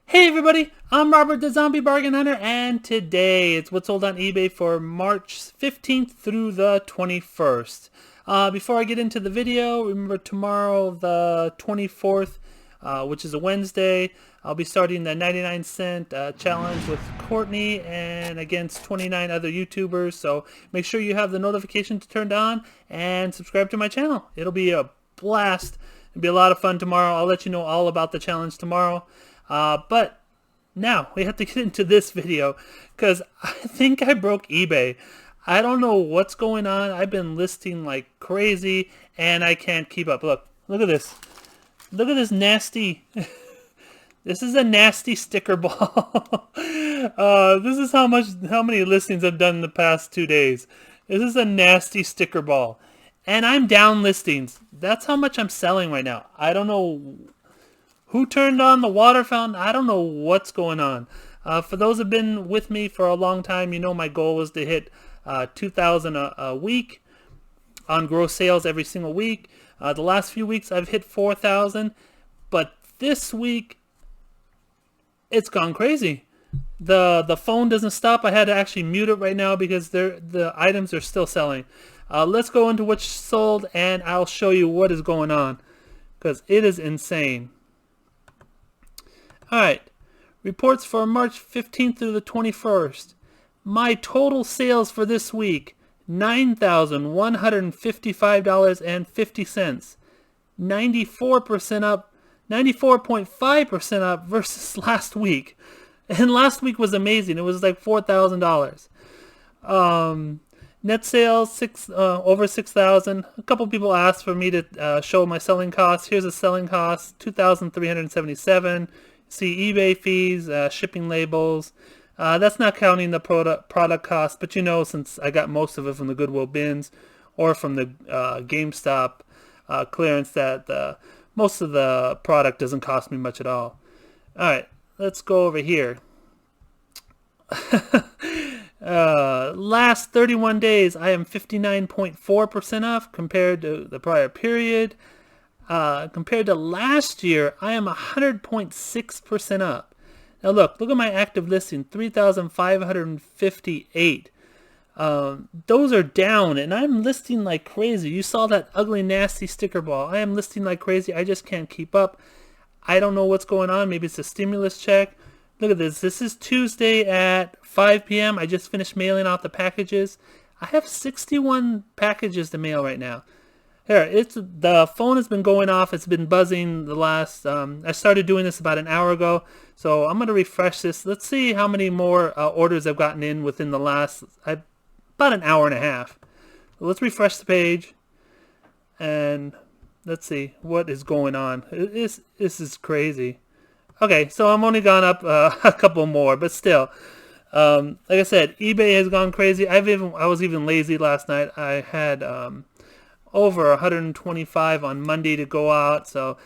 Hey everybody, I'm Robert the Zombie Bargain Hunter, and today it's what's sold on eBay for March 15th through the 21st. Before I get into the video, remember tomorrow the 24th, which is a Wednesday, I'll be starting the 99 cent challenge with Courtney and against 29 other YouTubers, so make sure you have the notifications turned on and subscribe to my channel. It'll be a blast. It'll be a lot of fun tomorrow. I'll let you know all about the challenge tomorrow. But now we have to get into this video because I think I broke eBay. I don't know what's going on. I've been listing like crazy and I can't keep up. Look at this. Look at this nasty. This is a nasty sticker ball. This is how many listings I've done in the past 2 days. This is a nasty sticker ball. And I'm down listings. That's how much I'm selling right now. I don't know who turned on the water fountain? I don't know what's going on. For those who have been with me for a long time, you know my goal was to hit 2,000 a week on gross sales every single week. The last few weeks I've hit 4,000, but this week it's gone crazy. The phone doesn't stop. I had to actually mute it right now because the items are still selling. Let's go into what's sold and I'll show you what is going on because it is insane. Alright, reports for March 15th through the 21st. My total sales for this week, $9,155.50. 94% up, 94.5% up versus last week. And last week was amazing. It was like $4,000. Net sales over 6,000. A couple people asked for me to show my selling costs. Here's a selling cost, 2,377. See eBay fees, shipping labels. That's not counting the product cost, but you know, since I got most of it from the Goodwill bins or from the GameStop clearance, that most of the product doesn't cost me much at all. All right, let's go over here. Last 31 days, I am 59.4% off compared to the prior period. Compared to last year, I am 100.6% up. Now look at my active listing, 3,558. Those are down, and I'm listing like crazy. You saw that ugly, nasty sticker ball. I am listing like crazy. I just can't keep up. I don't know what's going on. Maybe it's a stimulus check. Look at this. This is Tuesday at 5 p.m. I just finished mailing out the packages. I have 61 packages to mail right now. Here, the phone has been going off. It's been buzzing the last. I started doing this about an hour ago, so I'm gonna refresh this. Let's see how many more orders I've gotten in within the last about an hour and a half. So let's refresh the page, and let's see what is going on. This is crazy. Okay, so I'm only gone up a couple more, but still. Like I said, eBay has gone crazy. I was even lazy last night. I had over 125 on Monday to go out, so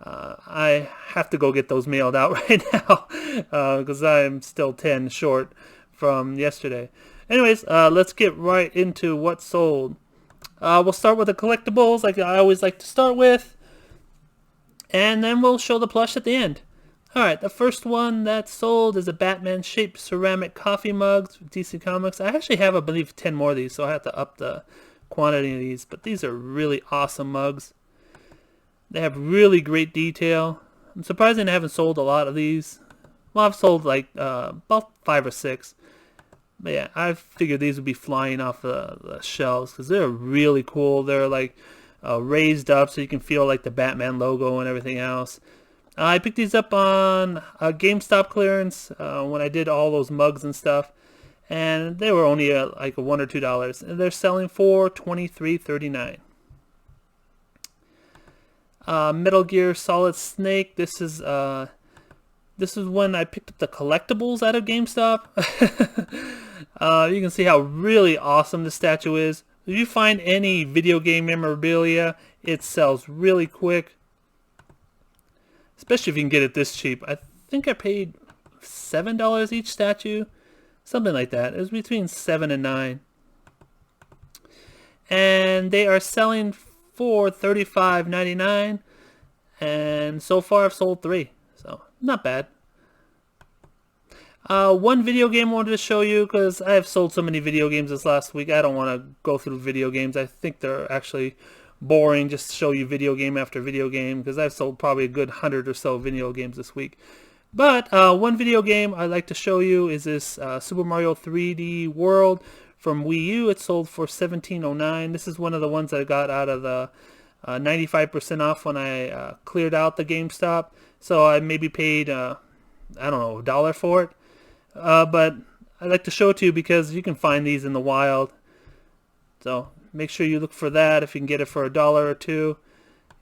I have to go get those mailed out right now because I'm still 10 short from yesterday. Anyways, let's get right into what's sold. We'll start with the collectibles like I always like to start with, and then we'll show the plush at the end. Alright, the first one that's sold is a Batman-shaped ceramic coffee mugs from DC Comics. I actually have, I believe, 10 more of these, so I have to up the quantity of these, but these are really awesome mugs. They have really great detail. I'm surprised I haven't sold a lot of these. Well, I've sold like about 5 or 6. But yeah, I figured these would be flying off the shelves because they're really cool. They're like raised up so you can feel like the Batman logo and everything else. I picked these up on GameStop clearance when I did all those mugs and stuff. And they were only like $1 or $2, and they're selling for $23.39. Metal Gear Solid Snake. This is when I picked up the collectibles out of GameStop. You can see how really awesome the statue is. If you find any video game memorabilia, it sells really quick. Especially if you can get it this cheap. I think I paid $7 each statue. Something like that. It was between 7 and 9. And they are selling for $35.99. And so far I've sold 3. So not bad. One video game I wanted to show you because I have sold so many video games this last week. I don't want to go through video games. I think they're actually boring just to show you video game after video game because I've sold probably a good 100 or so video games this week. But one video game I'd like to show you is this Super Mario 3D World from Wii U. It sold for $17.09. This is one of the ones I got out of the 95% off when I cleared out the GameStop. So I maybe paid, I don't know, $1 for it. But I'd like to show it to you because you can find these in the wild. So make sure you look for that if you can get it for $1 or $2.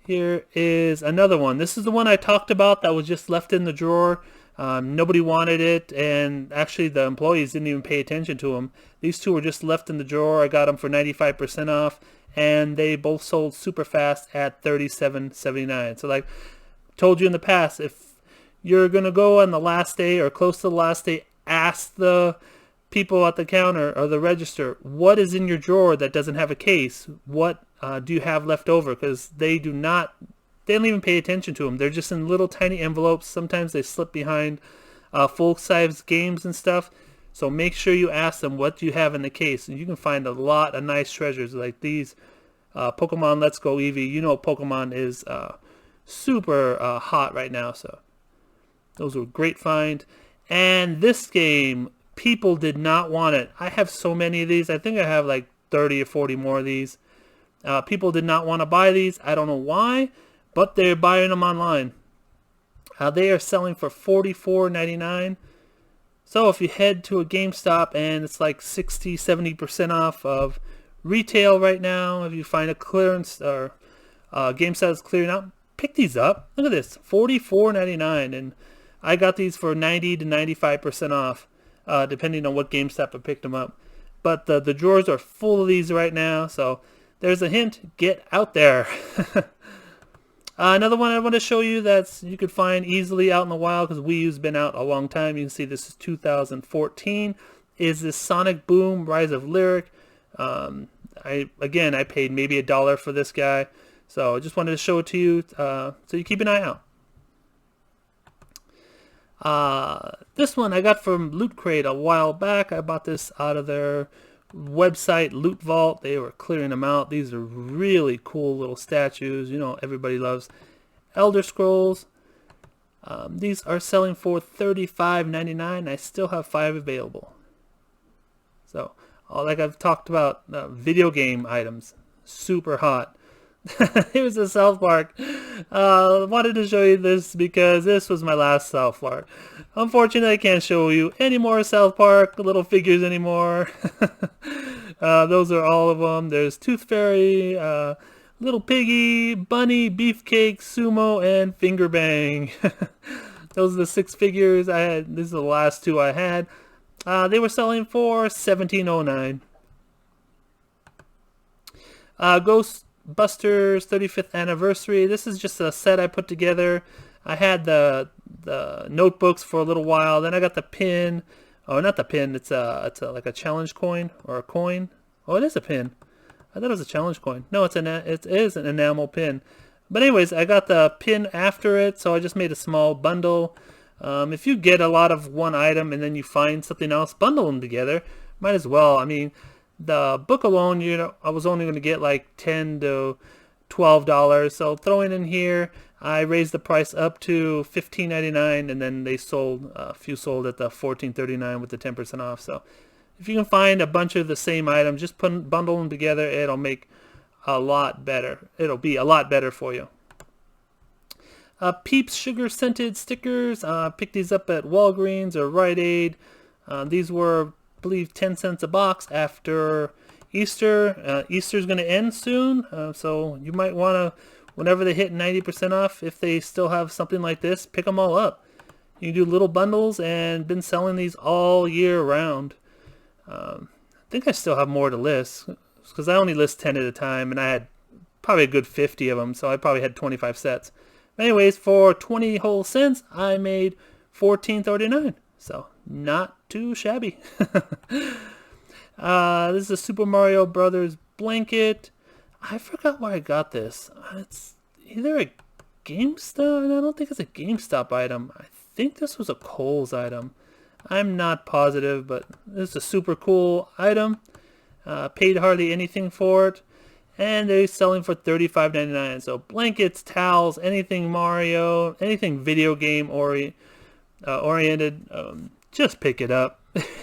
Here is another one. This is the one I talked about that was just left in the drawer. Nobody wanted it, and actually the employees didn't even pay attention to them. These two were just left in the drawer. I got them for 95% off, and they both sold super fast at $37.79. So like told you in the past, if you're going to go on the last day or close to the last day, ask the people at the counter or the register, what is in your drawer that doesn't have a case? What do you have left over? Because they don't even pay attention to them. They're just in little tiny envelopes. Sometimes they slip behind full-size games and stuff. So make sure you ask them what do you have in the case. And you can find a lot of nice treasures like these. Pokemon Let's Go Eevee. You know Pokemon is super hot right now. So those were a great find. And this game, people did not want it. I have so many of these. I think I have like 30 or 40 more of these. People did not want to buy these. I don't know why, but they're buying them online. They are selling for $44.99. So if you head to a GameStop and it's like 60-70% off of retail right now, if you find a clearance or GameStop is clearing out, pick these up. Look at this, $44.99, and I got these for 90 to 95% off, depending on what GameStop I picked them up. But the drawers are full of these right now, so there's a hint. Get out there. Another one I want to show you that you could find easily out in the wild because Wii U's been out a long time. You can see this is 2014. Is this Sonic Boom Rise of Lyric. I paid maybe $1 for this guy. So I just wanted to show it to you so you keep an eye out. This one I got from Loot Crate a while back. I bought this out of their website, Loot Vault. They were clearing them out. These are really cool little statues. You know, everybody loves Elder Scrolls. These are selling for $35.99. I still have 5 available. So, like I've talked about, video game items, super hot. Here's a South Park. Wanted to show you this because this was my last South Park. Unfortunately, I can't show you any more South Park little figures anymore. Those are all of them. There's Tooth Fairy, Little Piggy, Bunny, Beefcake, Sumo, and Finger Bang. Those are the 6 figures I had. These are the last 2 I had. They were selling for $17.09. Ghostbusters 35th anniversary. This is just a set I put together. I had the notebooks for a little while. Then I got the pin. Oh, not the pin. It's like a challenge coin or a coin. Oh, it is a pin. I thought it was a challenge coin. No, it is an enamel pin. But anyways, I got the pin after it, so I just made a small bundle. If you get a lot of one item and then you find something else, bundle them together. Might as well. I mean, the book alone, I was only going to get like $10 to $12. So throwing in here, I raised the price up to $15.99, and then a few sold at the $14.39 with the 10% off. So if you can find a bunch of the same items, just bundle them together. It'll make a lot better. It'll be a lot better for you. Peeps sugar scented stickers. Picked these up at Walgreens or Rite Aid. These were, I believe, 10 cents a box after Easter. Easter's going to end soon, so you might want to, whenever they hit 90% off, if they still have something like this, pick them all up. You can do little bundles, and been selling these all year round. I think I still have more to list because I only list 10 at a time, and I had probably a good 50 of them, so I probably had 25 sets. Anyways, for 20 whole cents, I made $14.39. So not too shabby. This is a Super Mario Brothers blanket. I forgot where I got this. It's either a GameStop. I don't think it's a GameStop item. I think this was a Kohl's item. I'm not positive, but this is a super cool item. Paid hardly anything for it. And they're selling for $35.99. So blankets, towels, anything Mario, anything video game oriented, just pick it up.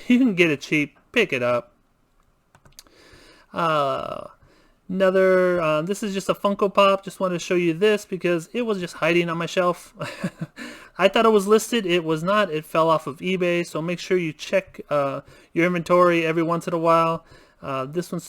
You can get it cheap. Pick it up. This is just a Funko Pop. Just wanted to show you this because it was just hiding on my shelf. I thought it was listed. It was not. It fell off of eBay. So make sure you check your inventory every once in a while. This one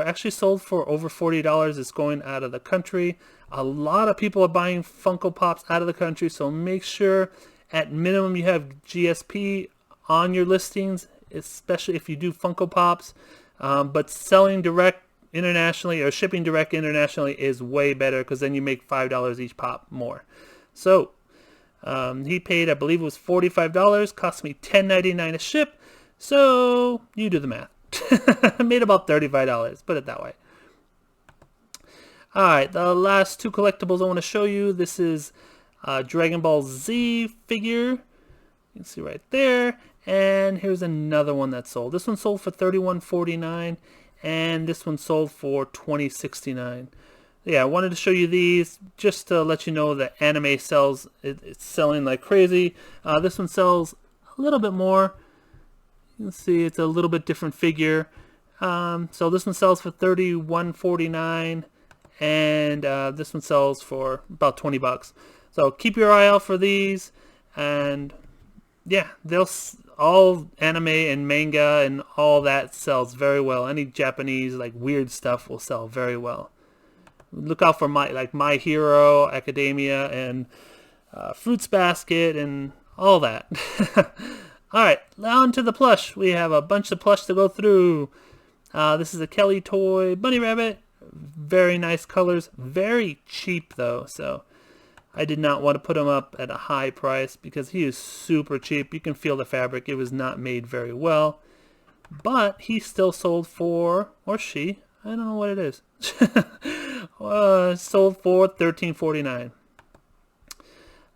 actually sold for over $40. It's going out of the country. A lot of people are buying Funko Pops out of the country. So make sure at minimum you have GSP on your listings, especially if you do Funko Pops. But selling direct internationally or shipping direct internationally is way better because then you make $5 each pop more. So he paid, I believe it was $45, cost me $10.99 to ship. So you do the math. I made about $35, put it that way. Alright, the last two collectibles I want to show you. This is Dragon Ball Z figure. You can see right there. And here's another one that sold. This one sold for $31.49, and this one sold for $20.69. Yeah, I wanted to show you these just to let you know that anime sells. It's selling like crazy. This one sells a little bit more. You can see it's a little bit different figure. So this one sells for $31.49, and this one sells for about $20. So keep your eye out for these, and yeah, all anime and manga and all that sells very well. Any Japanese like weird stuff will sell very well. Look out for My Hero Academia and Fruits Basket and all that. All right, on to the plush. We have a bunch of plush to go through. This is a Kelly toy bunny rabbit. Very nice colors. Very cheap though, so I did not want to put him up at a high price because he is super cheap. You can feel the fabric. It was not made very well. But he still sold for, or she, I don't know what it is. Sold for $13.49.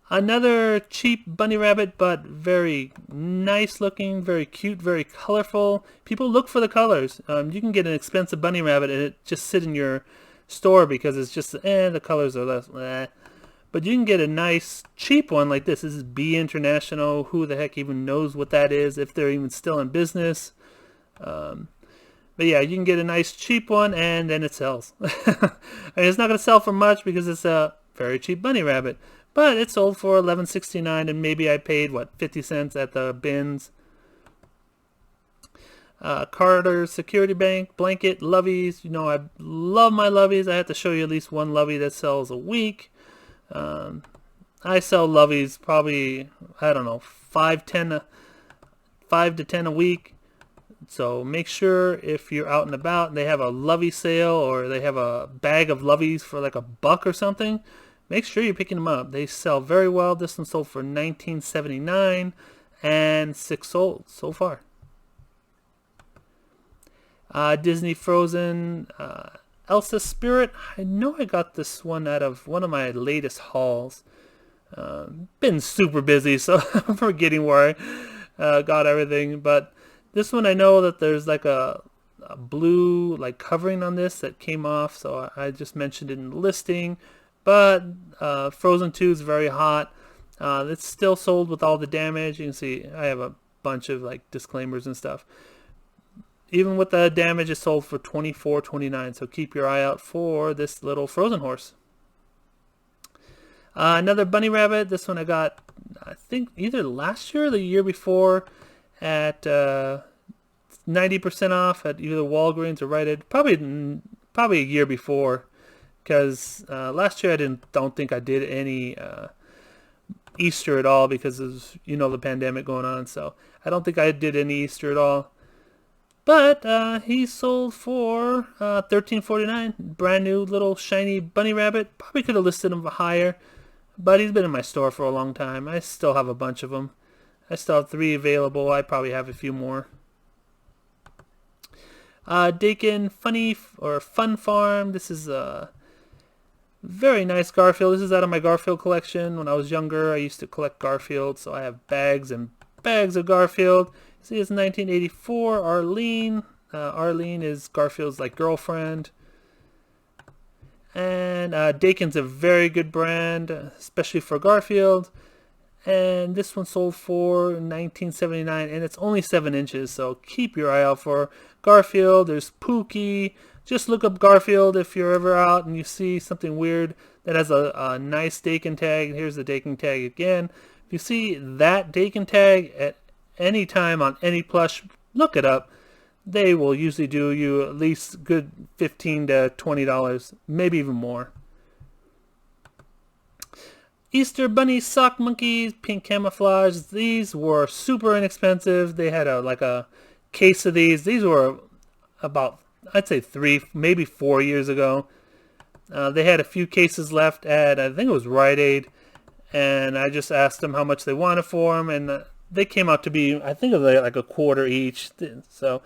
Another cheap bunny rabbit, but very nice looking, very cute, very colorful. People look for the colors. You can get an expensive bunny rabbit and it just sit in your store because it's just, the colors are less, But you can get a nice cheap one like this. This is B International. Who the heck even knows what that is, if they're even still in business. But yeah, you can get a nice cheap one and then it sells. And it's not going to sell for much because it's a very cheap bunny rabbit. But it sold for $11.69 and maybe I paid, 50 cents at the bins. Carter's Security Bank, blanket, loveys. You know, I love my loveys. I have to show you at least one lovey that sells a week. I sell loveys probably, I don't know, 5 to 10 a week. So make sure if you're out and about and they have a lovey sale or they have a bag of loveys for like $1 or something, make sure you're picking them up. They sell very well. This one sold for $19.79 and 6 sold so far. Disney Frozen Elsa Spirit. I know I got this one out of one of my latest hauls. Been super busy, so I'm forgetting where I got everything. But this one I know that there's like a blue like covering on this that came off, so I just mentioned it in the listing. But Frozen 2 is very hot. It's still sold with all the damage. You can see I have a bunch of like disclaimers and stuff. Even with the damage, it's sold for $24.29. So keep your eye out for this little Frozen horse. Another bunny rabbit. This one I got, I think, either last year or the year before at 90% off at either Walgreens or Rite Aid. Probably a year before, because last year I don't think I did any Easter at all because of the pandemic going on. So I don't think I did any Easter at all. But he sold for $13.49. Brand new little shiny bunny rabbit. Probably could have listed him higher, but he's been in my store for a long time. I still have a bunch of them. I still have 3 available. I probably have a few more. Dakin Fun Farm. This is a very nice Garfield. This is out of my Garfield collection. When I was younger, I used to collect Garfield, so I have bags and bags of Garfield. See, it's 1984. Arlene. Arlene is Garfield's like girlfriend. And Dakin's a very good brand, especially for Garfield. And this one sold for $19.79, and it's only 7 inches, so keep your eye out for Garfield. There's Pookie. Just look up Garfield if you're ever out and you see something weird that has a nice Dakin tag. Here's the Dakin tag again. If you see that Dakin tag at any time on any plush, look it up. They will usually do you at least good $15 to $20, maybe even more. Easter Bunny sock monkeys, pink camouflage. These were super inexpensive. They had a case of these. These were about, I'd say 3, maybe 4 years ago. They had a few cases left at, I think it was Rite Aid, and I just asked them how much they wanted for them, and they came out to be, I think it was like a quarter each. So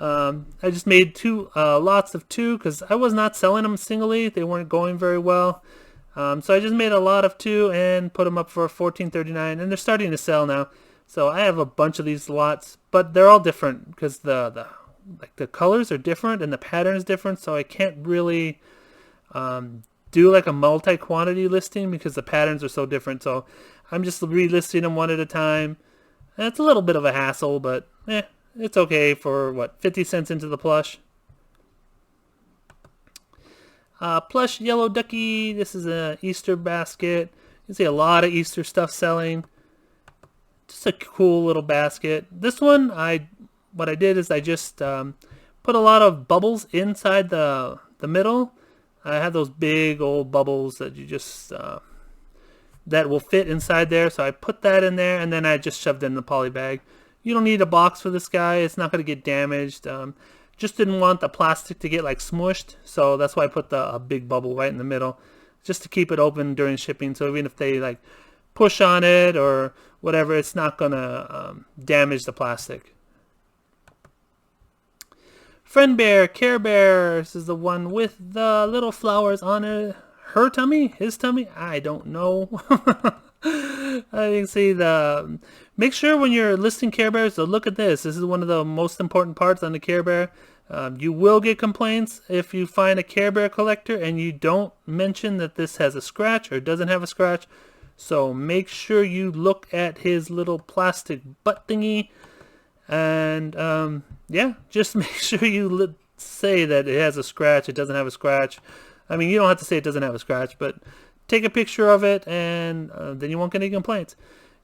I just made 2 lots of 2 because I was not selling them singly. They weren't going very well. So I just made a lot of 2 and put them up for $14.39, and they're starting to sell now. So I have a bunch of these lots, but they're all different because the colors are different and the pattern is different. So I can't really do like a multi-quantity listing because the patterns are so different. So I'm just relisting them one at a time. And it's a little bit of a hassle, but it's okay for what, 50 cents into the plush. Plush yellow ducky. This is an Easter basket. You can see a lot of Easter stuff selling. Just a cool little basket. This one, what I did is I just put a lot of bubbles inside the middle. I have those big old bubbles that you just that will fit inside there. So I put that in there, and then I just shoved it in the poly bag. You don't need a box for this guy. It's not going to get damaged. Just didn't want the plastic to get like smushed, so that's why I put a big bubble right in the middle, just to keep it open during shipping. So even if they like push on it or whatever, it's not gonna damage the plastic. Friend Bear, Care Bear. This is the one with the little flowers on it. Her tummy? His tummy? I don't know. I can see the. Make sure when you're listing Care Bears to look at this. This is one of the most important parts on the Care Bear. You will get complaints if you find a Care Bear collector and you don't mention that this has a scratch or doesn't have a scratch. So make sure you look at his little plastic butt thingy, and yeah, just make sure you say that it has a scratch, it doesn't have a scratch. I mean, you don't have to say it doesn't have a scratch, but take a picture of it, and then you won't get any complaints.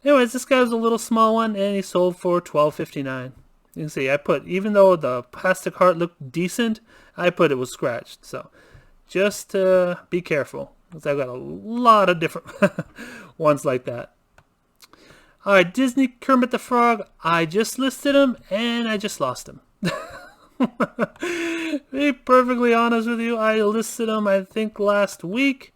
Anyways, this guy was a little small one, and he sold for $12.59. You can see I put, even though the plastic heart looked decent, I put it was scratched. So just be careful, because I've got a lot of different ones like that. All right, Disney Kermit the Frog. I just listed him, and I just lost him. To be perfectly honest with you, I listed him, I think, last week.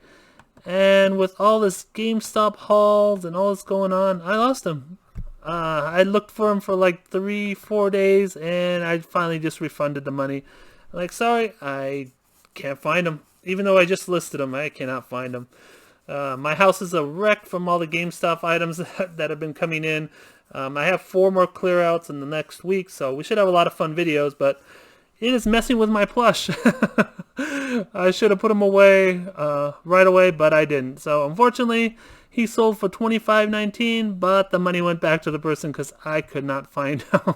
And with all this GameStop hauls and all this going on, I lost him. I looked for him for like 3-4 days, and I finally just refunded the money. I'm like, sorry, I can't find him. Even though I just listed him, I cannot find him. My house is a wreck from all the GameStop items that have been coming in. I have 4 more clear outs in the next week, so we should have a lot of fun videos, but it is messing with my plush. I should have put him away right away, but I didn't. So unfortunately, he sold for $25.19, but the money went back to the person because I could not find him.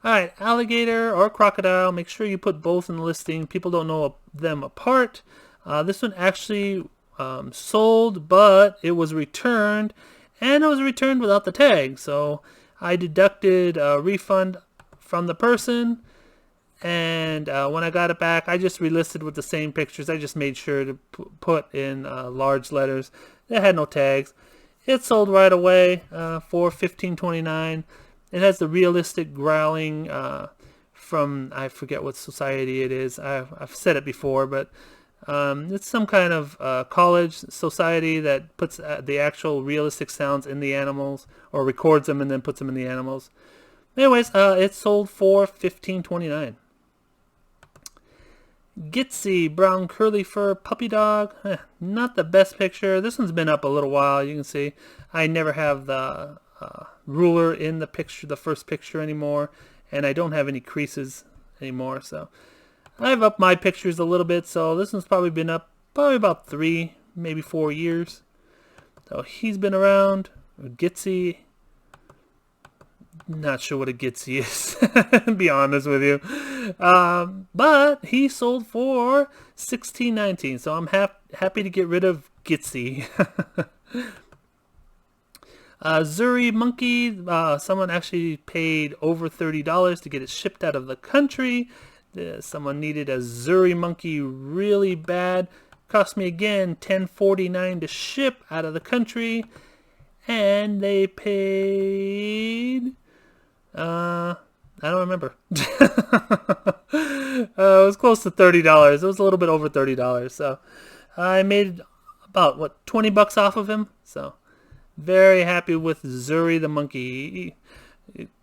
Alright, Alligator or Crocodile. Make sure you put both in the listing. People don't know them apart. This one actually sold, but it was returned, and it was returned without the tag. So I deducted a refund from the person, and when I got it back, I just relisted with the same pictures. I just made sure to put in large letters. It had no tags. It sold right away for $15.29. It has the realistic growling from, I forget what society it is. I've said it before, but it's some kind of college society that puts the actual realistic sounds in the animals, or records them and then puts them in the animals. Anyways, it sold for $15.29. Gitsy brown curly fur puppy dog. Not the best picture. This one's been up a little while. You can see I never have the ruler in the picture, the first picture anymore, and I don't have any creases anymore. So I've upped my pictures a little bit. So this one's probably been up probably about 3, maybe 4 years. So he's been around. Gitsy. Not sure what a Gitsy is, to be honest with you. But he sold for $16.19, so I'm happy to get rid of Gitsy. Zuri Monkey, someone actually paid over $30 to get it shipped out of the country. Someone needed a Zuri Monkey really bad. Cost me again $10.49 to ship out of the country. And they paid... I don't remember. It was close to $30. It was a little bit over $30. So I made about, what, 20 bucks off of him. So very happy with Zuri the monkey.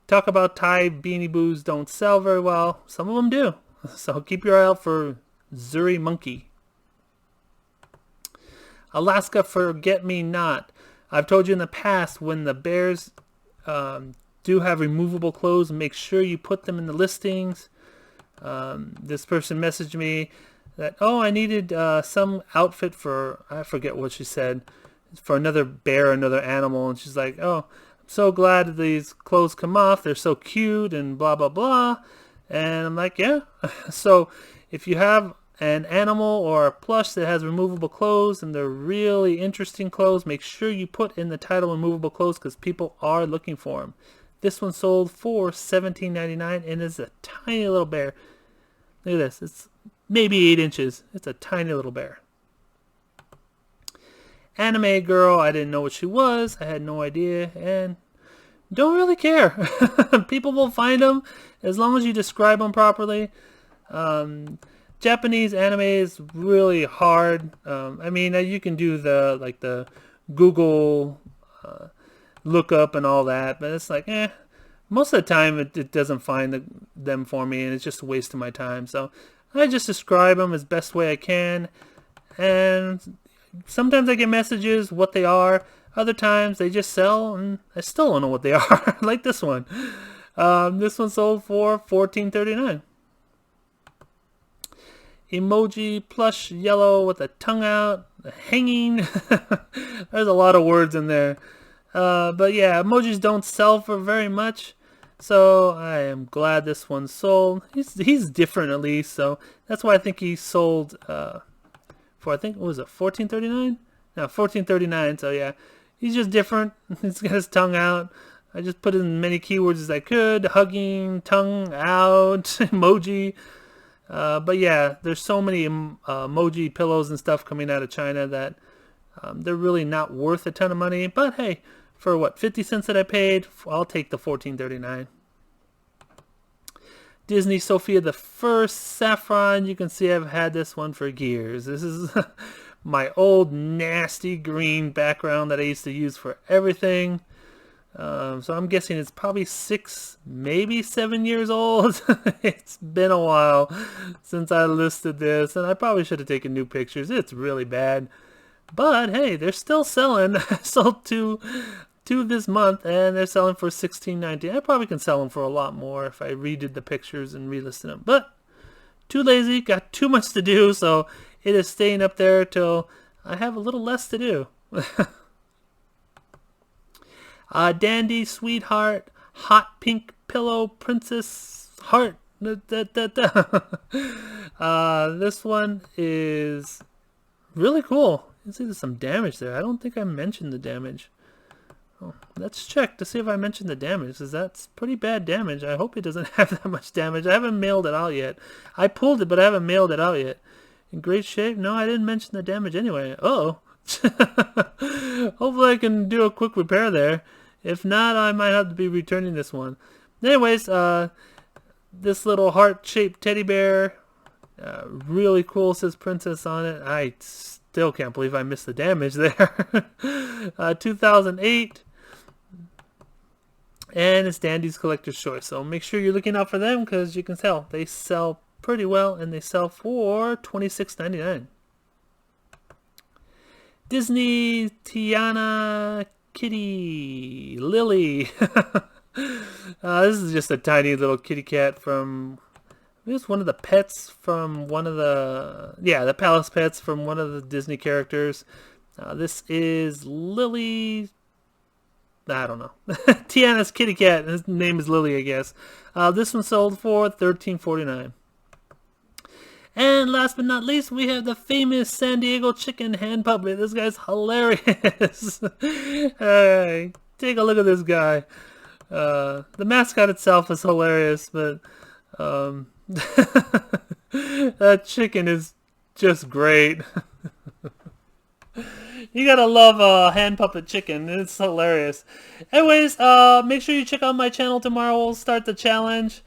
Talk about Thai Beanie Boos don't sell very well. Some of them do. So keep your eye out for Zuri monkey. Alaska Forget Me Not. I've told you in the past, when the bears do have removable clothes, make sure you put them in the listings. This person messaged me that, oh, I needed some outfit for, I forget what she said, for another bear, another animal. And she's like, oh, I'm so glad that these clothes come off. They're so cute and blah, blah, blah. And I'm like, yeah. So if you have an animal or a plush that has removable clothes and they're really interesting clothes, make sure you put in the title removable clothes, because people are looking for them. This one sold for $17.99 and is a tiny little bear. Look at this. It's maybe 8 inches. It's a tiny little bear. Anime girl. I didn't know what she was. I had no idea and don't really care. People will find them as long as you describe them properly. Japanese anime is really hard. I mean, you can do the Google lookup and all that, but it's like, most of the time it doesn't find them for me, and it's just a waste of my time. So I just describe them as best way I can, and sometimes I get messages what they are. Other times they just sell, and I still don't know what they are. Like this one. This one sold for $14.39. Emoji plush yellow with a tongue out, hanging. There's a lot of words in there. But yeah, emojis don't sell for very much, so I am glad this one sold. He's different at least, so that's why I think he sold for, I think, what was it, $14.39? No, $14.39. So yeah, he's just different. He's got his tongue out. I just put in as many keywords as I could: hugging, tongue out, emoji. But yeah, there's so many emoji pillows and stuff coming out of China that they're really not worth a ton of money. But hey, for what, 50 cents that I paid, I'll take the $14.39. Disney Sophia the First Saffron. You can see I've had this one for years. This is my old nasty green background that I used to use for everything. So I'm guessing it's probably 6, maybe 7 years old. It's been a while since I listed this, and I probably should have taken new pictures. It's really bad. But hey, they're still selling. I sold two this month, and they're selling for $16.90. I probably can sell them for a lot more if I redid the pictures and relisted them. But too lazy, got too much to do, so it is staying up there till I have a little less to do. Dandy Sweetheart Hot Pink Pillow Princess Heart. This one is really cool. You can see there's some damage there. I don't think I mentioned the damage. Oh, let's check to see if I mentioned the damage, because that's pretty bad damage. I hope it doesn't have that much damage. I haven't mailed it out yet. I pulled it, but I haven't mailed it out yet. In great shape? No, I didn't mention the damage anyway. Uh-oh. Hopefully I can do a quick repair there. If not, I might have to be returning this one. Anyways, this little heart-shaped teddy bear, really cool, says Princess on it. I still can't believe I missed the damage there. 2008. And it's Dandy's Collector's Choice. So make sure you're looking out for them, because you can tell they sell pretty well, and they sell for $26.99. Disney Tiana Kitty Lily. This is just a tiny little kitty cat from, it was one of the pets from one of the Palace pets from one of the Disney characters. This is Lily, I don't know. Tiana's kitty cat. His name is Lily, I guess. This one sold for $13.49. And last but not least, we have the famous San Diego chicken hand puppet. This guy's hilarious. Hey, take a look at this guy. The mascot itself is hilarious, but that chicken is just great. You gotta love hand puppet chicken. It's hilarious. Anyways, make sure you check out my channel tomorrow. We'll start the challenge.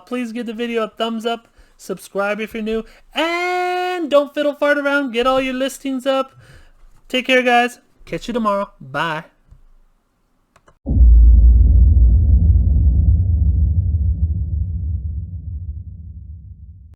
Please give the video a thumbs up. Subscribe if you're new. And don't fiddle fart around. Get all your listings up. Take care, guys. Catch you tomorrow. Bye.